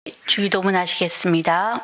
주기도문 하시겠습니다.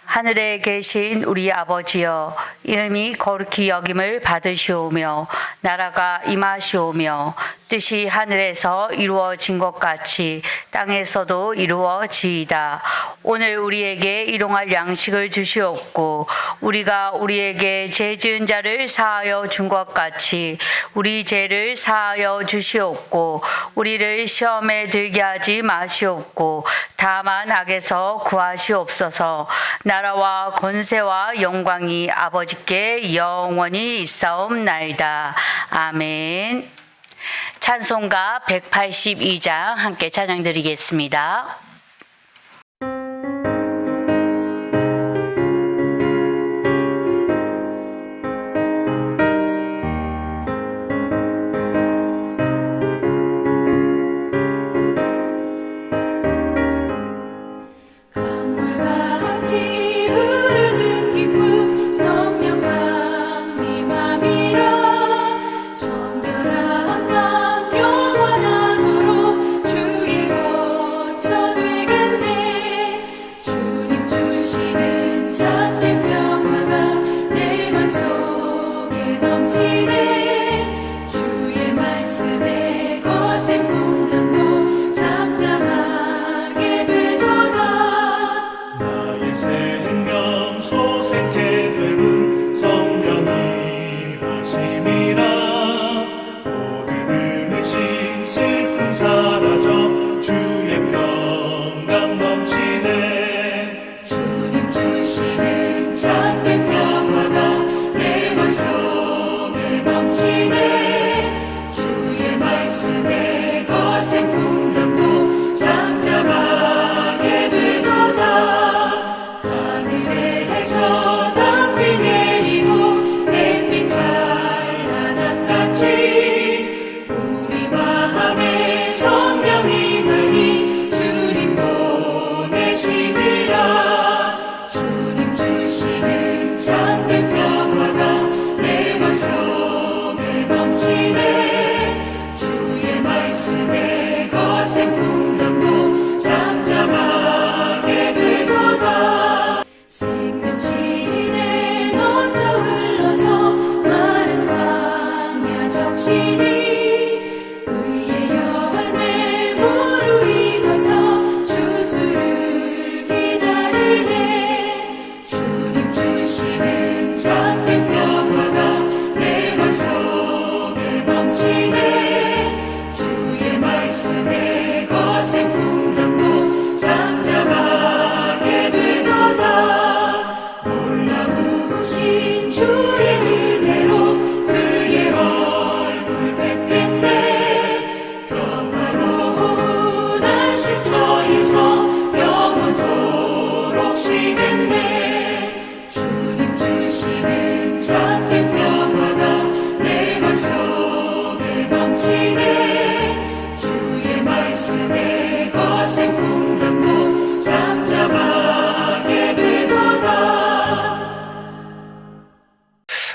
하늘에 계신 우리 아버지여, 이름이 거룩히 여김을 받으시오며 나라가 임하시오며 뜻이 하늘에서 이루어진 것 같이 땅에서도 이루어지이다. 오늘 우리에게 일용할 양식을 주시옵고 우리가 우리에게 죄 지은 자를 사하여 준 것 같이 우리 죄를 사하여 주시옵고 우리를 시험에 들게 하지 마시옵고 다만 악에서 구하시옵소서. 나라와 권세와 영광이 아버지께 영원히 있사옵나이다. 아멘. 찬송가 182장 함께 찬양 드리겠습니다.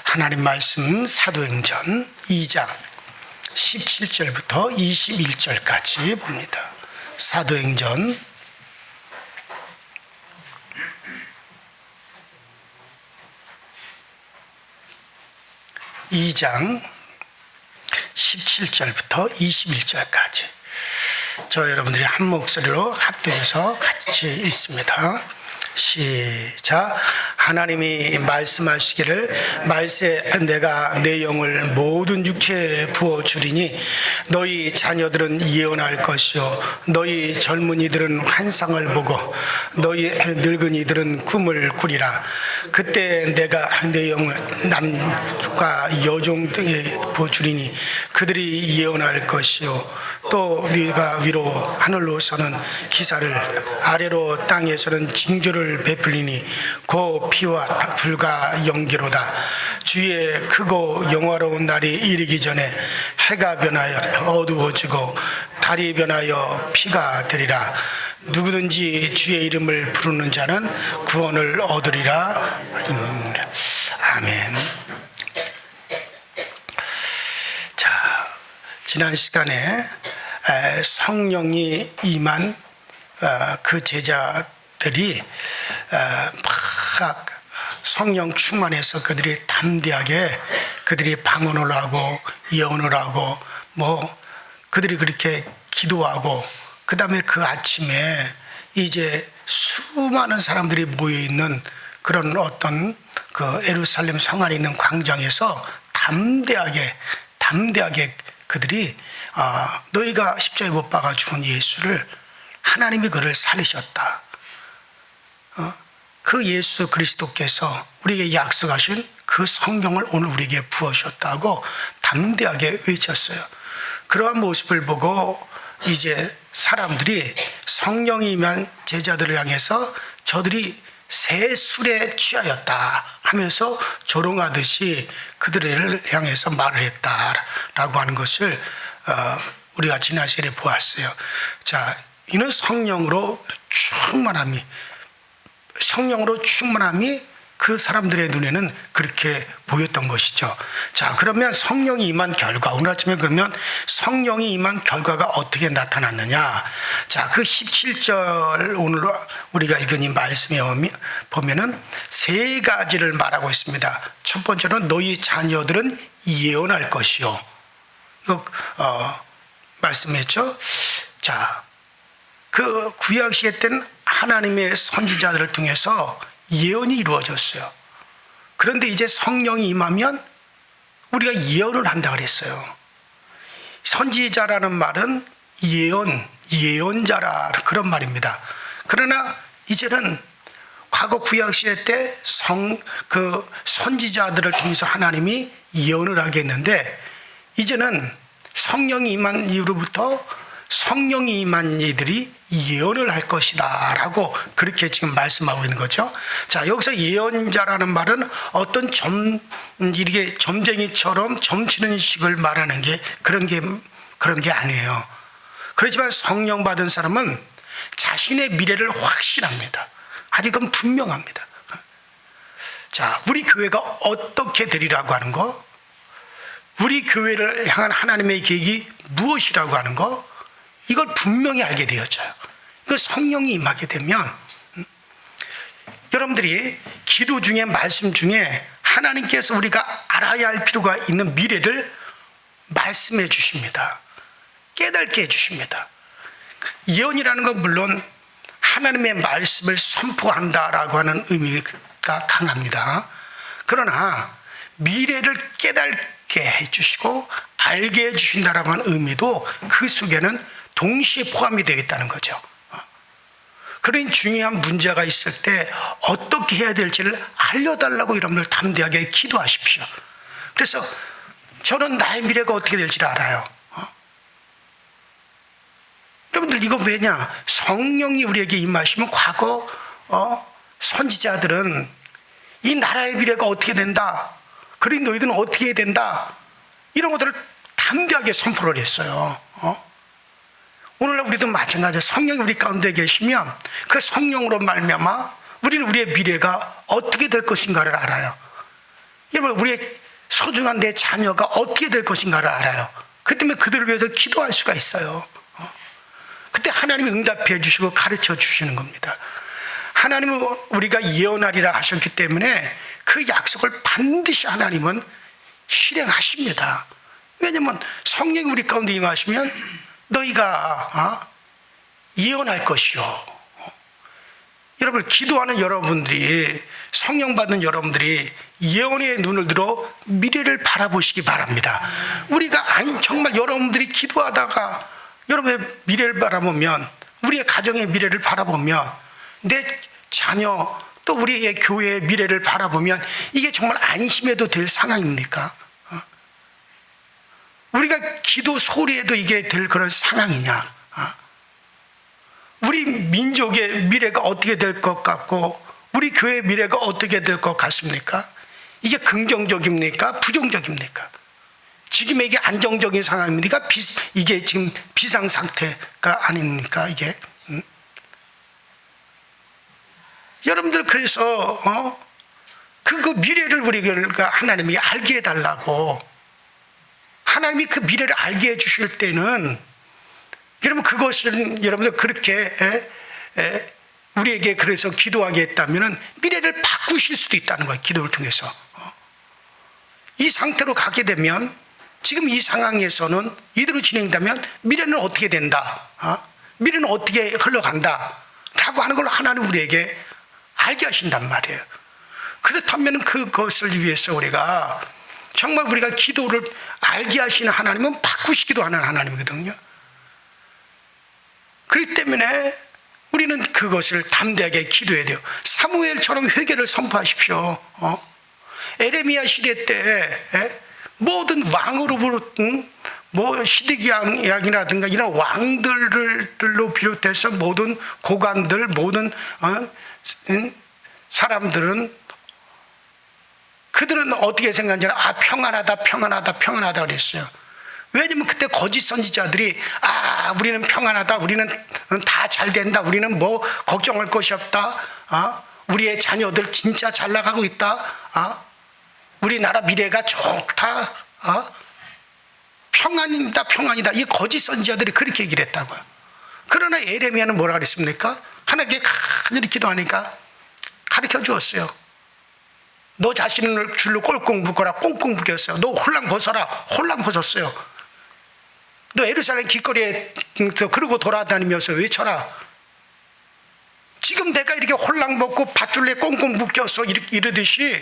하나님 말씀 사도행전 2장 17절부터 21절까지 봅니다. 사도행전 2장 17절부터 21절까지 저 여러분들이 한 목소리로 합독해서 같이 읽습니다. 시작. 하나님이 말씀하시기를 말세 내가 내 영을 모든 육체에 부어주리니 너희 자녀들은 예언할 것이요 너희 젊은이들은 환상을 보고 너희 늙은이들은 꿈을 꾸리라. 그때 내가 내 영을 남과 여종 등에 부어주리니 그들이 예언할 것이요 또 네가 위로 하늘로서는 기사를 아래로 땅에서는 징조를 베풀리니 고 피와 불과 연기로다. 주의 크고 영화로운 날이 이르기 전에 해가 변하여 어두워지고 달이 변하여 피가 되리라. 누구든지 주의 이름을 부르는 자는 구원을 얻으리라. 아멘. 자, 지난 시간에 성령이 임한 그 제자들이 막 성령 충만해서 그들이 담대하게 그들이 방언을 하고 예언을 하고 그들이 그렇게 기도하고 그 다음에 그 아침에 이제 수많은 사람들이 모여 있는 그런 어떤 그 예루살렘 성 안에 있는 광장에서 담대하게 그들이 너희가 십자가에 못 박아 죽은 예수를 하나님이 그를 살리셨다. 그 예수 그리스도께서 우리에게 약속하신 그 성령을 오늘 우리에게 부어주셨다고 담대하게 외쳤어요. 그러한 모습을 보고 이제 사람들이 성령이 임한 제자들을 향해서 저들이 새 술에 취하였다 하면서 조롱하듯이 그들을 향해서 말을 했다라고 하는 것을 우리가 지난 시간에 보았어요. 자, 이는 성령으로 충만함이 그 사람들의 눈에는 그렇게 보였던 것이죠. 자, 그러면 성령이 임한 결과, 오늘 아침에 그러면 성령이 임한 결과가 어떻게 나타났느냐. 자, 그 17절 오늘 우리가 읽은 이 말씀에 보면은 세 가지를 말하고 있습니다. 첫 번째는 너희 자녀들은 예언할 것이요. 이거 말씀했죠. 자, 그 구약 시대 때는 하나님의 선지자들을 통해서 예언이 이루어졌어요. 그런데 이제 성령이 임하면 우리가 예언을 한다 그랬어요. 선지자라는 말은 예언자라 그런 말입니다. 그러나 이제는 과거 구약 시대 때 그 선지자들을 통해서 하나님이 예언을 하게 했는데 이제는 성령이 임한 이후로부터 성령이 임한 이들이 예언을 할 것이다 라고 그렇게 지금 말씀하고 있는 거죠. 자, 여기서 예언자라는 말은 어떤 이렇게 점쟁이처럼 점치는 식을 말하는 게 그런 게 아니에요. 그렇지만 성령 받은 사람은 자신의 미래를 확신합니다. 아주 그건 분명합니다. 자, 우리 교회가 어떻게 되리라고 하는 거, 우리 교회를 향한 하나님의 계획이 무엇이라고 하는 거, 이걸 분명히 알게 되었죠. 이거 성령이 임하게 되면 여러분들이 기도 중에 말씀 중에 하나님께서 우리가 알아야 할 필요가 있는 미래를 말씀해 주십니다. 깨닫게 해 주십니다. 예언이라는 건 물론 하나님의 말씀을 선포한다라고 하는 의미가 강합니다. 그러나 미래를 깨닫게 해 주시고 알게 해 주신다라고 하는 의미도 그 속에는 동시에 포함이 되겠다는 거죠. 그런 중요한 문제가 있을 때 어떻게 해야 될지를 알려달라고 여러분들 담대하게 기도하십시오. 그래서 저는 나의 미래가 어떻게 될지를 알아요. 여러분들 이거 왜냐? 성령이 우리에게 임하시면 과거 선지자들은 이 나라의 미래가 어떻게 된다, 그리고 너희들은 어떻게 해야 된다, 이런 것들을 담대하게 선포를 했어요. 오늘날 우리도 마찬가지예요. 성령이 우리 가운데 계시면 그 성령으로 말미암아 우리는 우리의 미래가 어떻게 될 것인가를 알아요. 여러분, 우리의 소중한 내 자녀가 어떻게 될 것인가를 알아요. 그 때문에 그들을 위해서 기도할 수가 있어요. 그때 하나님이 응답해 주시고 가르쳐 주시는 겁니다. 하나님은 우리가 예언하리라 하셨기 때문에 그 약속을 반드시 하나님은 실행하십니다. 왜냐하면 성령이 우리 가운데 임하시면 너희가 예언할 것이요. 여러분, 기도하는 여러분들이, 성령 받는 여러분들이 예언의 눈을 들어 미래를 바라보시기 바랍니다. 우리가 정말 여러분들이 기도하다가 여러분의 미래를 바라보면, 우리의 가정의 미래를 바라보면, 내 자녀 또 우리의 교회의 미래를 바라보면 이게 정말 안심해도 될 상황입니까? 우리가 기도 소리에도 이게 될 그런 상황이냐? 우리 민족의 미래가 어떻게 될 것 같고 우리 교회의 미래가 어떻게 될 것 같습니까? 이게 긍정적입니까? 부정적입니까? 지금 이게 안정적인 상황입니까? 이게 지금 비상상태가 아닙니까? 이게 여러분들, 그래서 그 미래를 우리가 하나님이 알게 해달라고, 하나님이 그 미래를 알게 해주실 때는 여러분 그것은 여러분들 그렇게 우리에게 그래서 기도하게 했다면 미래를 바꾸실 수도 있다는 거예요. 기도를 통해서. 이 상태로 가게 되면 지금 이 상황에서는 이대로 진행된다면 미래는 어떻게 된다, 미래는 어떻게 흘러간다 라고 하는 걸 하나님 우리에게 알게 하신단 말이에요. 그렇다면 그것을 위해서 우리가 정말 우리가 기도를 알게 하시는 하나님은 바꾸시기도 하는 하나님이거든요. 그렇기 때문에 우리는 그것을 담대하게 기도해야 돼요. 사무엘처럼 회개를 선포하십시오. 에레미야 시대 때 모든 왕으로부터 시드기야이라든가 이런 왕들로 비롯해서 모든 고관들, 모든 사람들은 그들은 어떻게 생각하냐면 평안하다 평안하다 평안하다 그랬어요. 왜냐면 그때 거짓 선지자들이 우리는 평안하다, 우리는 다 잘 된다, 우리는 뭐 걱정할 것이 없다, 우리의 자녀들 진짜 잘 나가고 있다, 우리나라 미래가 좋다, 평안이다 평안이다, 이 거짓 선지자들이 그렇게 얘기를 했다고요. 그러나 에레미야는 뭐라 그랬습니까? 하나님께 간절히 기도하니까 가르쳐 주었어요. 너 자신을 줄로 꼴꽁 묶어라. 꽁꽁 묶였어요. 너 홀랑 벗어라. 홀랑 벗었어요. 너 예루살렘 길거리에 그러고 돌아다니면서 외쳐라. 지금 내가 이렇게 홀랑 벗고 밧줄에 꽁꽁 묶여서 이러듯이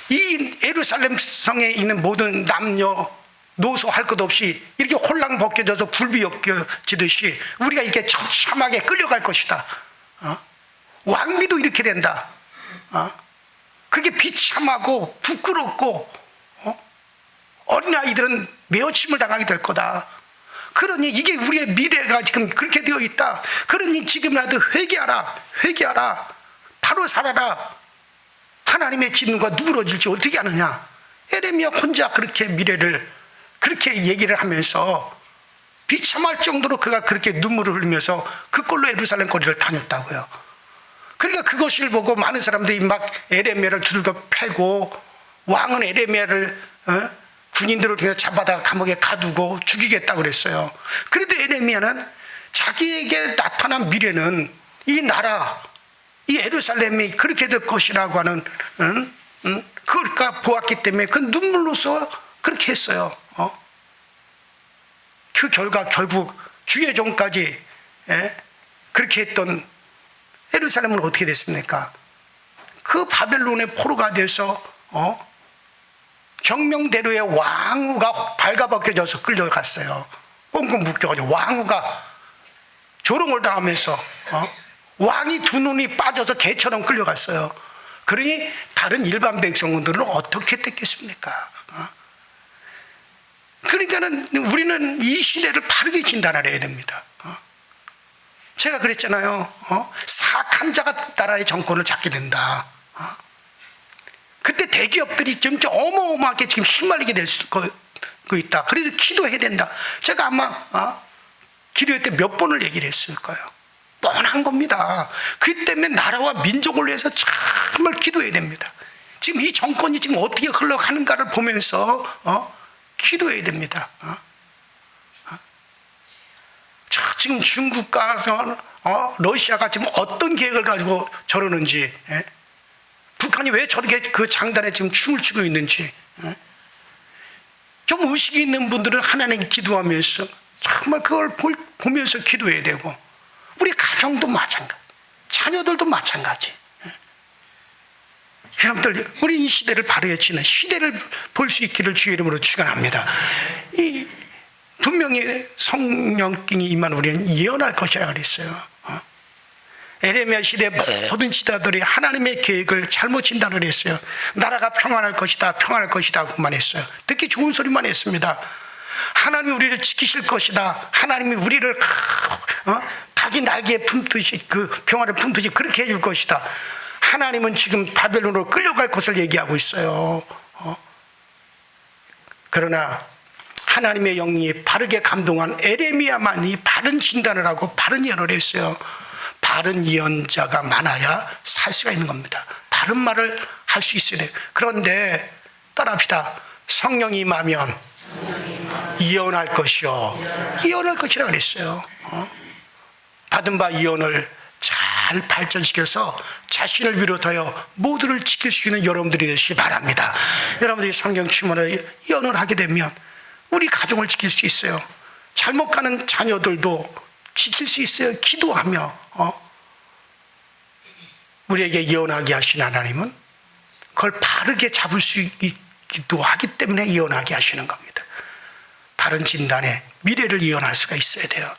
이 예루살렘 성에 있는 모든 남녀 노소 할 것 없이 이렇게 홀랑 벗겨져서 굴비 엮여지듯이 우리가 이렇게 처참하게 끌려갈 것이다. 왕비도 이렇게 된다. 그렇게 비참하고 부끄럽고 어린아이들은 매어침을 당하게 될 거다. 그러니 이게 우리의 미래가 지금 그렇게 되어 있다. 그러니 지금이라도 회개하라. 바로 살아라. 하나님의 진노가 누그러질지 어떻게 아느냐. 에레미야 혼자 그렇게 미래를 그렇게 얘기를 하면서 비참할 정도로 그가 그렇게 눈물을 흘리면서 그꼴로 예루살렘 거리를 다녔다고요. 그러니까 그것을 보고 많은 사람들이 막 에레미야를 두들겨 패고, 왕은 에레미야를 군인들을 통해 잡아다가 감옥에 가두고 죽이겠다고 그랬어요. 그래도 에레미야는 자기에게 나타난 미래는 이 나라, 이 예루살렘이 그렇게 될 것이라고 하는 그걸 보았기 때문에 그 눈물로서 그렇게 했어요. 그 결과 결국 주의 종까지 그렇게 했던 예루살렘은 어떻게 됐습니까? 그 바벨론의 포로가 돼서 정명대로의 왕후가 발가벗겨져서 끌려갔어요. 꽁꽁 묶여가지고 왕후가 조롱을 당하면서 왕이 두 눈이 빠져서 개처럼 끌려갔어요. 그러니 다른 일반 백성들은 어떻게 됐겠습니까? 그러니까는 우리는 이 시대를 바르게 진단해야 됩니다. 제가 그랬잖아요. 사악한 자가 나라의 정권을 잡게 된다. 그때 대기업들이 지금 어마어마하게 지금 휘말리게 될 수 있다. 그래서 기도해야 된다. 제가 아마 기도회 때 몇 번을 얘기를 했을 거예요. 뻔한 겁니다. 그 때문에 나라와 민족을 위해서 정말 기도해야 됩니다. 지금 이 정권이 지금 어떻게 흘러가는가를 보면서 기도해야 됩니다. 지금 중국과 러시아가 지금 어떤 계획을 가지고 저러는지, 북한이 왜 저렇게 그 장단에 지금 춤을 추고 있는지, 좀 의식이 있는 분들은 하나님 기도하면서 정말 그걸 보면서 기도해야 되고, 우리 가정도 마찬가지, 자녀들도 마찬가지. 여러분들, 우리 이 시대를 바르게 치는 시대를 볼 수 있기를 주의 이름으로 축원합니다. 이 분명히 성령이 임한 우리는 예언할 것이라 그랬어요. 에레미야 시대 모든 지도자들이 하나님의 계획을 잘못 진단을 했어요. 나라가 평안할 것이다, 평안할 것이다 그만 했어요. 듣기 좋은 소리만 했습니다. 하나님이 우리를 지키실 것이다, 하나님이 우리를 닭이 날개에 품듯이 그 평화를 품듯이 그렇게 해줄 것이다. 하나님은 지금 바벨론으로 끌려갈 것을 얘기하고 있어요. 그러나 하나님의 영이 바르게 감동한 에레미야만이 바른 진단을 하고 바른 예언을 했어요. 바른 예언자가 많아야 살 수가 있는 겁니다. 바른 말을 할 수 있어야 돼요. 그런데 따라합시다. 성령이 임하면 예언할 것이요, 예언할 것이라 그랬어요. 받은 바 예언을 잘 발전시켜서 자신을 비롯하여 모두를 지킬 수 있는 여러분들이 되시기 바랍니다. 여러분들이 성경 충만을 예언을 하게 되면 우리 가정을 지킬 수 있어요. 잘못 가는 자녀들도 지킬 수 있어요. 기도하며 우리에게 예언하게 하신 하나님은 그걸 바르게 잡을 수 있기도 하기 때문에 예언하게 하시는 겁니다. 바른 진단에 미래를 예언할 수가 있어야 돼요.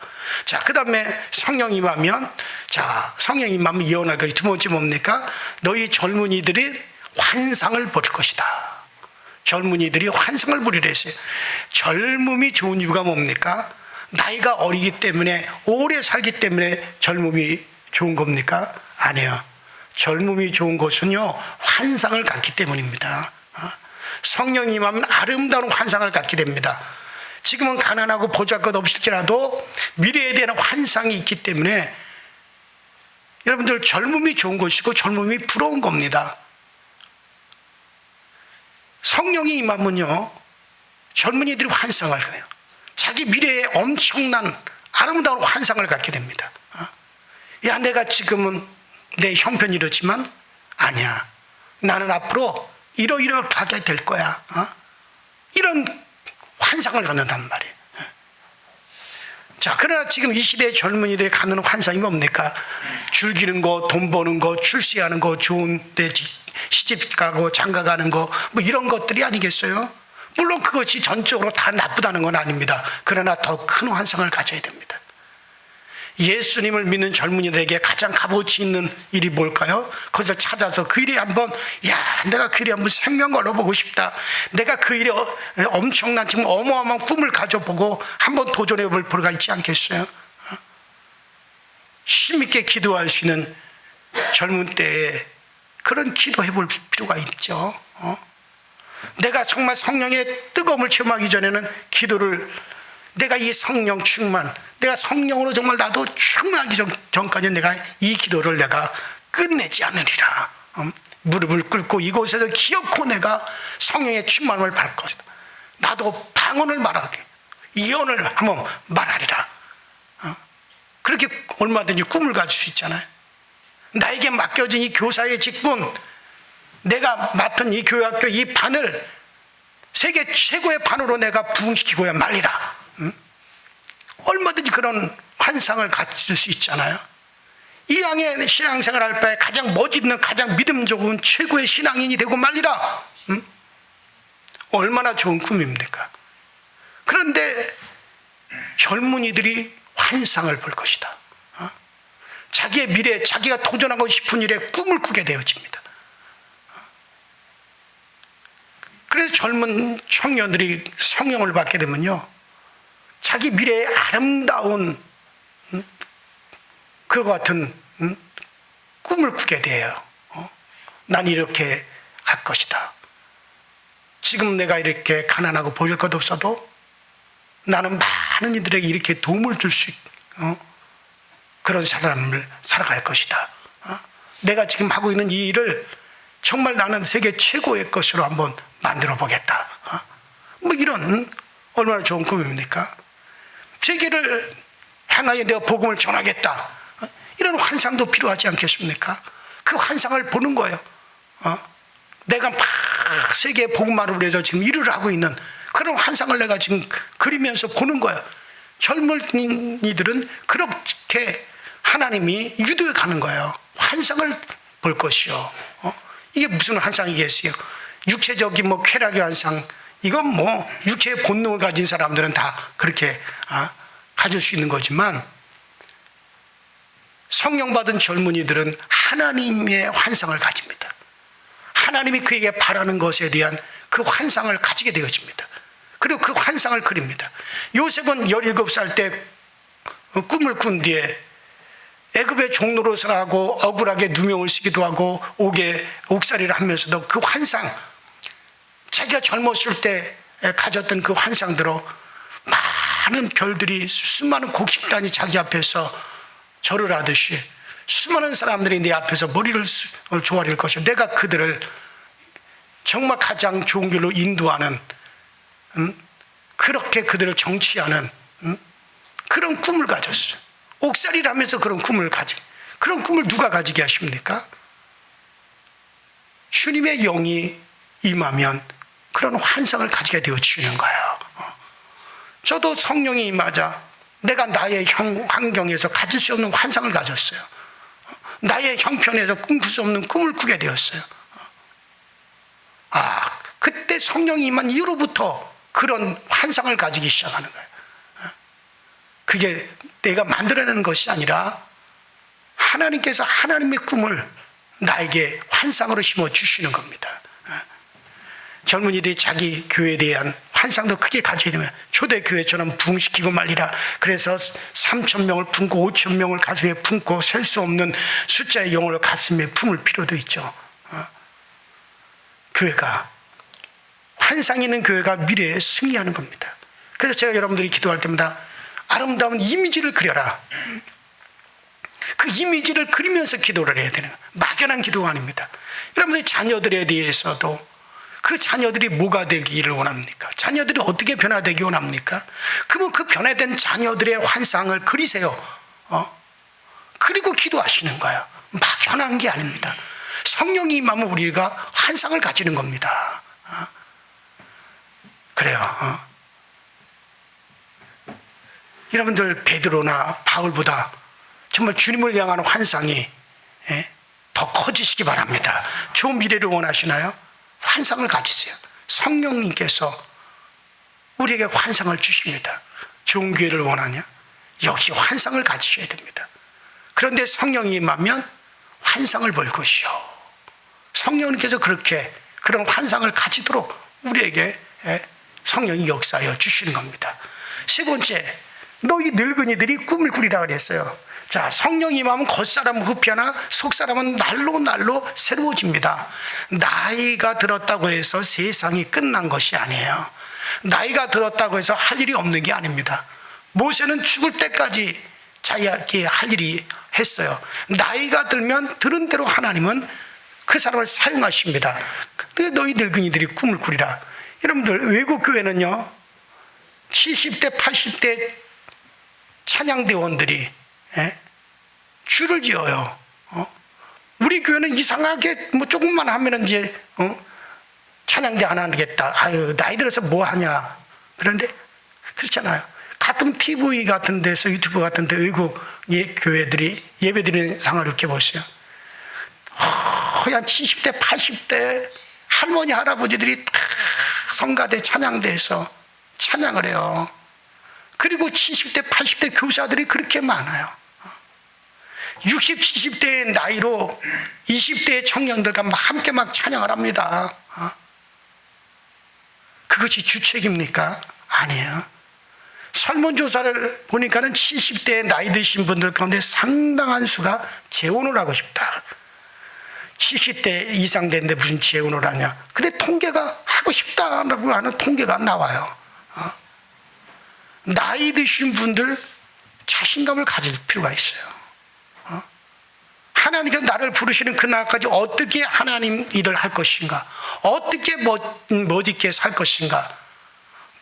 자, 그 다음에 성령 임하면, 성령 임하면 예언할 것이 두 번째 뭡니까? 너희 젊은이들이 환상을 벌일 것이다. 젊은이들이 환상을 벌이려 했어요. 젊음이 좋은 이유가 뭡니까? 나이가 어리기 때문에, 오래 살기 때문에 젊음이 좋은 겁니까? 아니에요. 젊음이 좋은 것은요, 환상을 갖기 때문입니다. 성령이 임하면 아름다운 환상을 갖게 됩니다. 지금은 가난하고 보잘것없을지라도 미래에 대한 환상이 있기 때문에 여러분들 젊음이 좋은 것이고 젊음이 부러운 겁니다. 성령이 임하면요, 젊은이들이 환상을 해요. 자기 미래에 엄청난 아름다운 환상을 갖게 됩니다. 야, 내가 지금은 내 형편이 이렇지만 아니야. 나는 앞으로 이러이러하게 될 거야. 이런 환상을 갖는단 말이에요. 자, 그러나 지금 이 시대의 젊은이들이 갖는 환상이 뭡니까? 즐기는 거, 돈 버는 거, 출세하는 거, 좋은 데 시집 가고 장가 가는 거, 뭐 이런 것들이 아니겠어요? 물론 그것이 전적으로 다 나쁘다는 건 아닙니다. 그러나 더 큰 환상을 가져야 됩니다. 예수님을 믿는 젊은이들에게 가장 값어치 있는 일이 뭘까요? 그것을 찾아서 그 일에 한번, 내가 그 일에 한번 생명 걸어보고 싶다. 내가 그 일에 엄청난, 지금 어마어마한 꿈을 가져보고 한번 도전해 볼 필요가 있지 않겠어요? 힘있게 기도할 수 있는 젊은 때에 그런 기도해 볼 필요가 있죠. 내가 정말 성령의 뜨거움을 체험하기 전에는 기도를, 내가 이 성령 충만, 내가 성령으로 정말 나도 충만하기 전까지는 내가 이 기도를 내가 끝내지 않으리라. 무릎을 꿇고 이곳에서 기어코 내가 성령의 충만을 받을 것이다. 나도 방언을 말하게, 예언을 한번 말하리라. 그렇게 얼마든지 꿈을 가질 수 있잖아요. 나에게 맡겨진 이 교사의 직분, 내가 맡은 이 교회학교 이 반을 세계 최고의 반으로 내가 부흥시키고야 말리라. 얼마든지 그런 환상을 가질 수 있잖아요. 이 양의 신앙생활 할 바에 가장 멋있는, 가장 믿음 좋은 최고의 신앙인이 되고 말리라. 얼마나 좋은 꿈입니까? 그런데 젊은이들이 환상을 볼 것이다. 자기의 미래, 자기가 도전하고 싶은 일에 꿈을 꾸게 되어집니다. 그래서 젊은 청년들이 성령을 받게 되면요, 자기 미래의 아름다운 그와 같은 꿈을 꾸게 돼요. 난 이렇게 할 것이다. 지금 내가 이렇게 가난하고 보실 것 없어도 나는 많은 이들에게 이렇게 도움을 줄 수 그런 사람을 살아갈 것이다. 내가 지금 하고 있는 이 일을 정말 나는 세계 최고의 것으로 한번 만들어 보겠다. 뭐 이런 얼마나 좋은 꿈입니까? 세계를 향하여 내가 복음을 전하겠다. 이런 환상도 필요하지 않겠습니까? 그 환상을 보는 거예요. 내가 막 세계 복음화를 위해서 지금 일을 하고 있는 그런 환상을 내가 지금 그리면서 보는 거예요. 젊은이들은 그렇게 하나님이 유도해 가는 거예요. 환상을 볼 것이요. 이게 무슨 환상이겠어요? 육체적인 뭐 쾌락의 환상, 이건 뭐 육체의 본능을 가진 사람들은 다 그렇게 가질 수 있는 거지만, 성령 받은 젊은이들은 하나님의 환상을 가집니다. 하나님이 그에게 바라는 것에 대한 그 환상을 가지게 되어집니다. 그리고 그 환상을 그립니다. 요셉은 17살 때 꿈을 꾼 뒤에 애굽의 종노릇을 하고 억울하게 누명을 쓰기도 하고 옥살이를 하면서도 그 환상, 자기가 젊었을 때 가졌던 그 환상대로 많은 별들이, 수많은 곡식단이 자기 앞에서 절을 하듯이 수많은 사람들이 내 앞에서 머리를 조아릴 것이고, 내가 그들을 정말 가장 좋은 길로 인도하는, 그렇게 그들을 정치하는 그런 꿈을 가졌어요. 옥살이를 하면서 그런 꿈을 가지. 그런 꿈을 누가 가지게 하십니까? 주님의 영이 임하면 그런 환상을 가지게 되어지는 거예요. 저도 성령이 임하자 내가 나의 환경에서 가질 수 없는 환상을 가졌어요. 나의 형편에서 꿈꿀 수 없는 꿈을 꾸게 되었어요. 그때 성령이 임한 이후로부터 그런 환상을 가지기 시작하는 거예요. 그게 내가 만들어내는 것이 아니라 하나님께서 하나님의 꿈을 나에게 환상으로 심어주시는 겁니다. 젊은이들이 자기 교회에 대한 환상도 크게 가져야 되면 초대교회처럼 부흥시키고 말리라. 그래서 3,000명을 품고 5,000명을 가슴에 품고 셀 수 없는 숫자의 영혼을 가슴에 품을 필요도 있죠. 교회가, 환상 있는 교회가 미래에 승리하는 겁니다. 그래서 제가 여러분들이 기도할 때마다 아름다운 이미지를 그려라. 그 이미지를 그리면서 기도를 해야 되는 거예요. 막연한 기도가 아닙니다. 여러분들의 자녀들에 대해서도 그 자녀들이 뭐가 되기를 원합니까? 자녀들이 어떻게 변화되기 원합니까? 그러면 그 변화된 자녀들의 환상을 그리세요. 그리고 기도하시는 거예요. 막연한 게 아닙니다. 성령이 임하면 우리가 환상을 가지는 겁니다. 그래요. 여러분들 베드로나 바울보다 정말 주님을 향하는 환상이 더 커지시기 바랍니다. 좋은 미래를 원하시나요? 환상을 가지세요. 성령님께서 우리에게 환상을 주십니다. 좋은 기회를 원하냐? 역시 환상을 가지셔야 됩니다. 그런데 성령이 임하면 환상을 볼 것이요. 성령님께서 그렇게 그런 환상을 가지도록 우리에게 성령이 역사하여 주시는 겁니다. 세 번째, 너희 늙은이들이 꿈을 꾸리라 그랬어요. 자, 성령이 임하면 겉사람은 후피하나 속사람은 날로 새로워집니다. 나이가 들었다고 해서 세상이 끝난 것이 아니에요. 나이가 들었다고 해서 할 일이 없는 게 아닙니다. 모세는 죽을 때까지 자기에게 할 일이 했어요. 나이가 들면 들은 대로 하나님은 그 사람을 사용하십니다. 너희 늙은이들이 꿈을 꾸리라. 여러분들 외국 교회는요 70대 80대 찬양대원들이 줄을 지어요. 우리 교회는 이상하게 뭐 조금만 하면은 이제 찬양대 안 하겠다. 아유 나이 들어서 뭐 하냐. 그런데 그렇잖아요. 가끔 TV 같은 데서 유튜브 같은 데 외국 교회들이 예배드리는 상을 이렇게 보세요. 한 70대 80대 할머니 할아버지들이 다 성가대 찬양대에서 찬양을 해요. 그리고 70대 80대 교사들이 그렇게 많아요. 60, 70대의 나이로 20대의 청년들과 함께 막 찬양을 합니다. 그것이 주책입니까? 아니에요. 설문조사를 보니까는 70대의 나이 드신 분들 가운데 상당한 수가 재혼을 하고 싶다. 70대 이상 됐는데 무슨 재혼을 하냐. 근데 통계가 하고 싶다라고 하는 통계가 나와요. 나이 드신 분들 자신감을 가질 필요가 있어요. 하나님께서 나를 부르시는 그날까지 어떻게 하나님 일을 할 것인가, 어떻게 멋있게 살 것인가,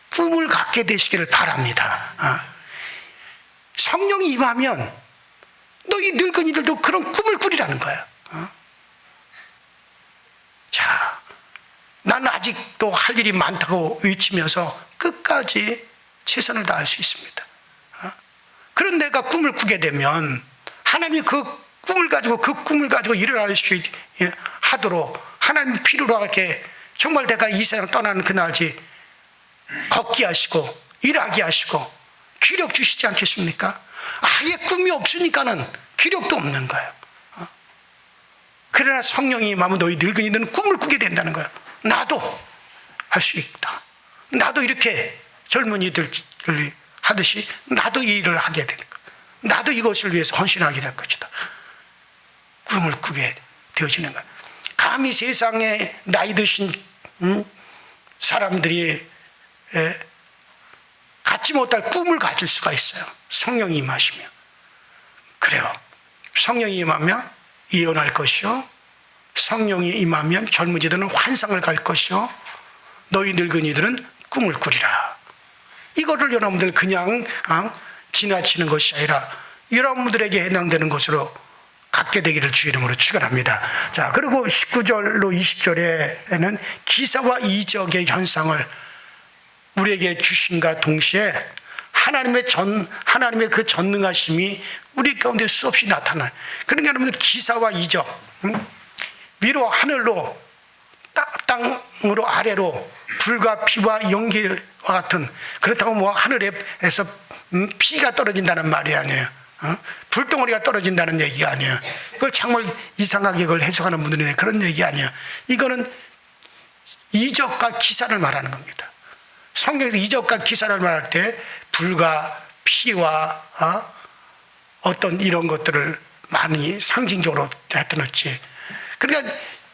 꿈을 갖게 되시기를 바랍니다. 성령이 임하면 너희 늙은이들도 그런 꿈을 꾸리라는 거예요. 자, 나는 아직도 할 일이 많다고 외치면서 끝까지 최선을 다할 수 있습니다. 그런 내가 꿈을 꾸게 되면 하나님이 그 꿈을 가지고 일을 하도록 하나님 필요로 하게 정말 내가 이 세상 떠나는 그날까지 걷게 하시고 일하게 하시고 기력 주시지 않겠습니까? 아예 꿈이 없으니까는 기력도 없는 거예요. 그러나 성령이 임하면 너희 늙은이들은 꿈을 꾸게 된다는 거예요. 나도 할 수 있다. 나도 이렇게 젊은이들 하듯이 나도 이 일을 하게 되는 거예요. 나도 이것을 위해서 헌신하게 될 것이다. 꿈을 꾸게 되어지는 거예요. 감히 세상에 나이 드신 사람들이 갖지 못할 꿈을 가질 수가 있어요. 성령이 임하시면. 그래요. 성령이 임하면 예언할 것이요, 성령이 임하면 젊은이들은 환상을 갈 것이요, 너희 늙은이들은 꿈을 꾸리라. 이거를 여러분들 그냥 지나치는 것이 아니라 여러분들에게 해당되는 것으로 갖게 되기를 주 이름으로 축원합니다. 자, 그리고 19절로 20절에는 기사와 이적의 현상을 우리에게 주신과 동시에 하나님의 그 전능하심이 우리 가운데 수없이 나타나요. 그러니까 여러분들 기사와 이적, 위로 하늘로 땅으로 아래로 불과 피와 연기와 같은, 그렇다고 뭐 하늘에서 피가 떨어진다는 말이 아니에요. 불덩어리가 떨어진다는 얘기가 아니에요. 그걸 정말 이상하게 그걸 해석하는 분들이 그런 얘기 아니에요. 이거는 이적과 기사를 말하는 겁니다. 성경에서 이적과 기사를 말할 때 불과 피와 어떤 이런 것들을 많이 상징적으로 나타냈지. 그러니까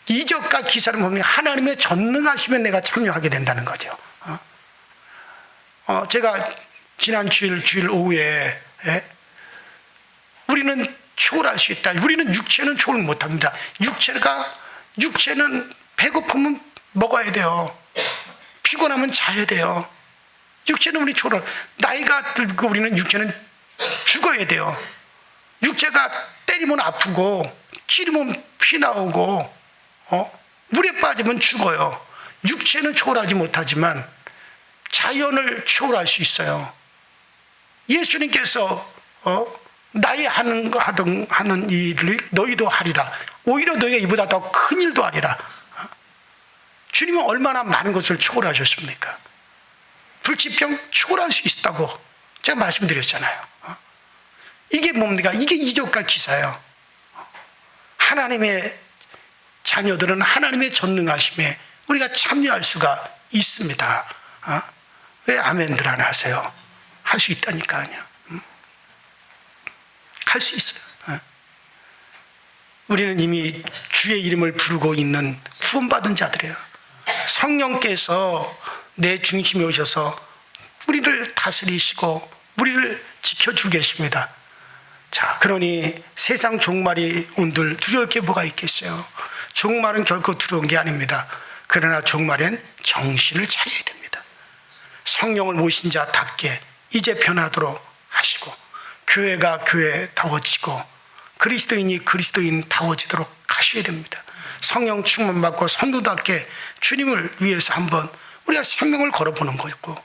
이적과 기사를 보면 하나님의 전능하시면 내가 참여하게 된다는 거죠. 제가 지난 주일 오후에 우리는 초월할 수 있다. 우리는 육체는 초월 못합니다. 육체는 배고프면 먹어야 돼요. 피곤하면 자야 돼요. 육체는 우리 초월. 나이가 들고 우리는 육체는 죽어야 돼요. 육체가 때리면 아프고 찌르면 피 나오고 물에 빠지면 죽어요. 육체는 초월하지 못하지만 자연을 초월할 수 있어요. 예수님께서 나의 하는 일을 너희도 하리라. 오히려 너희가 이보다 더 큰 일도 하리라. 주님은 얼마나 많은 것을 초월하셨습니까? 불치병 초월할 수 있다고 제가 말씀드렸잖아요. 이게 뭡니까? 이게 이적과 기사예요. 하나님의 자녀들은 하나님의 전능하심에 우리가 참여할 수가 있습니다. 왜 아멘들 안 하세요? 할 수 있다니까요. 할 수 있어요. 우리는 이미 주의 이름을 부르고 있는 구원받은 자들이에요. 성령께서 내 중심에 오셔서 우리를 다스리시고 우리를 지켜주고 계십니다. 자, 그러니 세상 종말이 온들 두려울 게 뭐가 있겠어요? 종말은 결코 두려운 게 아닙니다. 그러나 종말엔 정신을 차려야 됩니다. 성령을 모신 자답게 이제 변하도록 하시고, 교회가 교회다워지고 그리스도인이 그리스도인다워지도록 하셔야 됩니다. 성령 충만받고 성도답게 주님을 위해서 한번 우리가 생명을 걸어보는 거였고,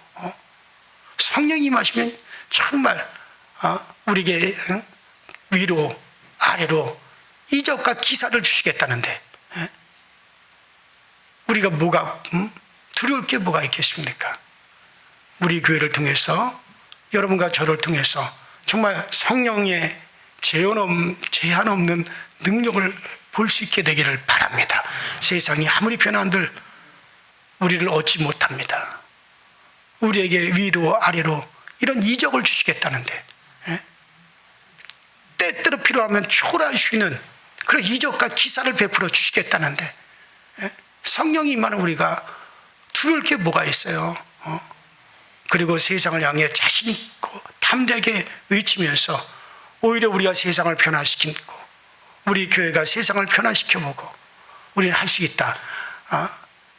성령이 임하시면 정말 우리에게 위로 아래로 이적과 기사를 주시겠다는데, 우리가 뭐가 두려울 게 뭐가 있겠습니까? 우리 교회를 통해서, 여러분과 저를 통해서 정말 성령의 제한 없는 능력을 볼 수 있게 되기를 바랍니다. 세상이 아무리 변한들 우리를 얻지 못합니다. 우리에게 위로 아래로 이런 이적을 주시겠다는데, 때때로 필요하면 초월할 수 있는 그런 이적과 기사를 베풀어 주시겠다는데, 성령이 임하는 우리가 두려울 게 뭐가 있어요? 그리고 세상을 향해 자신 있고 담대하게 외치면서 오히려 우리가 세상을 변화시키고 우리 교회가 세상을 변화시켜보고 우리는 할 수 있다.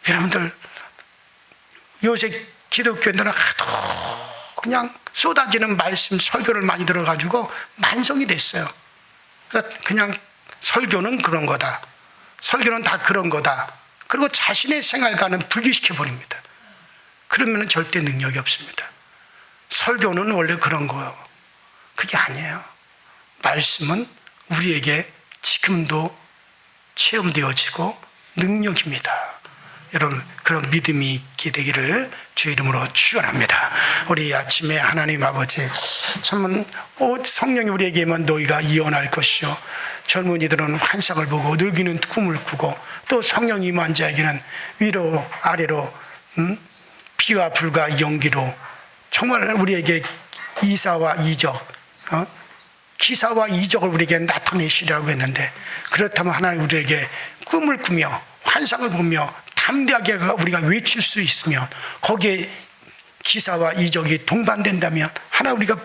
여러분들, 요새 기독교인들은 하도 그냥 쏟아지는 말씀, 설교를 많이 들어가지고 만성이 됐어요. 그냥 설교는 그런 거다. 설교는 다 그런 거다. 그리고 자신의 생활과는 분리시켜버립니다. 그러면 절대 능력이 없습니다. 설교는 원래 그런 거예요. 그게 아니에요. 말씀은 우리에게 지금도 체험되어지고 능력입니다. 여러분, 그런 믿음이 있게 되기를 주 이름으로 축원합니다. 우리 아침에 하나님 아버지, 참 성령이 우리에게만 너희가 예언할 것이요, 젊은이들은 환상을 보고 늙이는 꿈을 꾸고, 또 성령이 임한 자에게는 위로 아래로 피와 불과 연기로 정말 우리에게 이사와 이적, 기사와 이적을 우리에게 나타내시라고 했는데, 그렇다면 하나님 우리에게 꿈을 꾸며 환상을 보며 담대하게 우리가 외칠 수 있으면, 거기에 기사와 이적이 동반된다면 하나 우리가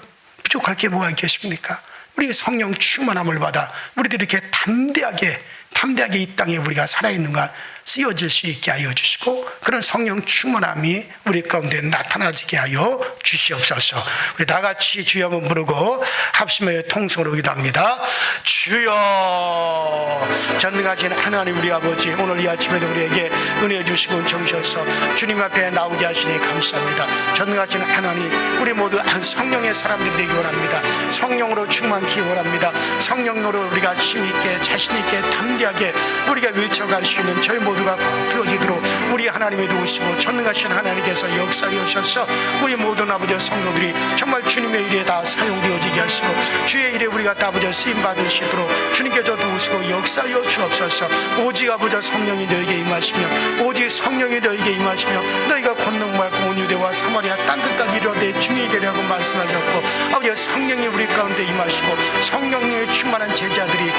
부족할 게 뭐가 있겠습니까? 우리의 성령 충만함을 받아 우리들이 이렇게 담대하게 이 땅에 우리가 살아있는가 쓰여질 수 있게 하여 주시고 그런 성령 충만함이 우리 가운데 나타나지게 하여 주시옵소서. 우리 다 같이 주여 한번 부르고 합심하여 통성으로 기도합니다. 주여, 전능하신 하나님 우리 아버지, 오늘 이 아침에도 우리에게 은혜 주시고 정셔서 주님 앞에 나오게 하시니 감사합니다. 전능하신 하나님, 우리 모두 한 성령의 사람들이 되기 원합니다. 성령으로 충만케 원합니다. 성령으로 우리가 힘있게 자신있게 담대하게 우리가 외쳐갈 수 있는 저희 모두가 꼭 되어지도록 우리 하나님의 도우시고 전능하신 하나님께서 역사해 오셔서 우리 모든 아버지 성도들이 정말 주님의 일에 다 사용되어지게 하시고 주의 일에 우리가 다 아버지 쓰임받으시도록 주님께서 도우시고 역사하여 주옵소서. 오직 아버지 성령이 너에게 임하시며 오직 성령이 너에게 임하시며 너희가 권능 말고 온 유대와 사마리아 땅끝까지 이르러 내 증인이 되려고 말씀하셨고 아버지 성령이 우리 가운데 임하시고 성령님의 충만한 제자들이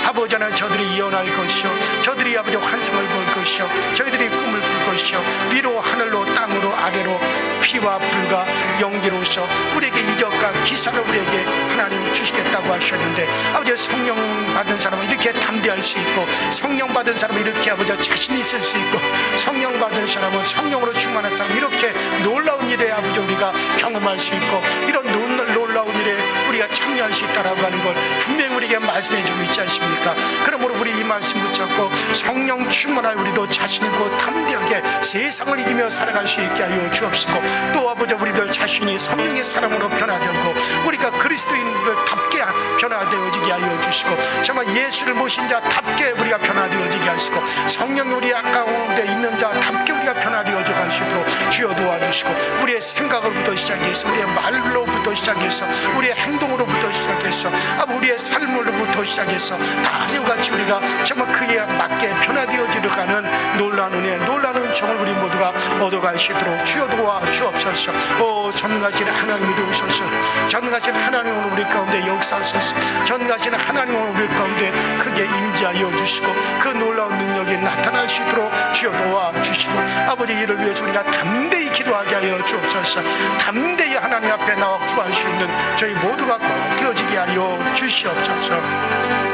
아버지 하나님 저들이 예언할 것이요 저들이 아버지 환상을 볼 것이요 저희들이 꿈을 꿀 것이요 위로 하늘로 땅으로 아래로 피와 불과 연기로서 우리에게 이적과 기사를 우리에게 하나님 주시겠다고 하셨는데 아버지 성령 받은 사람은 이렇게 담대할 수 있고 성령 받은 사람은 이렇게 아버지 자신이 있을 수 있고 성령 받은 사람은 성령으로 충만한 사람 이렇게 놀라운 일에 아버지 우리가 경험할 수 있고 이런 놀라운 일에 우리가 참여할 수 있다라고 하는 걸 분명히 우리에게 말씀해 주고 있지 않습니까? 그러므로 우리 이 말씀 붙잡고 성령 충만할 우리도 자신 있고 담대하게 세상을 이기며 살아갈 수 있게 하여 주옵시고 또 아버지 우리들 자신이 성령의 사람으로 변화되고 우리가 그리스도인들답게 변화되어지게 하여 주시고 정말 예수를 모신 자답게 우리가 변화되어지게 하시고 성령이 우리 가운데 있는 자답게 우리가 변화되어져 가시도록 주여 도와주시고 우리의 생각으로부터 시작해서 우리의 말로부터 시작해서 우리의 행동으로부터 시작해서 우리의 삶으로부터 시작해서 다 이같이 우리가 정말 그에 맞게 변화되어지려 가는 놀라운 은혜 놀라운 은총을 우리 모두가 얻어가시도록 주여 도와주옵소서. 오 전능하신 하나님이 되옵소서. 전능하신 하나님 오늘 우리 가운데 역사하소서. 전능하신 하나님 오늘 우리 가운데 크게 임재하여 주시고 그 놀라운 능력이 나타날 수 있도록 주여 도와주시고 아버지 이를 위해서 우리가 담대히 기도하게 하여 주옵소서. 담대히 하나님 앞에 나와 구할 수 있는 저희 모두가 꼭 되어지게 하여 주시옵소서.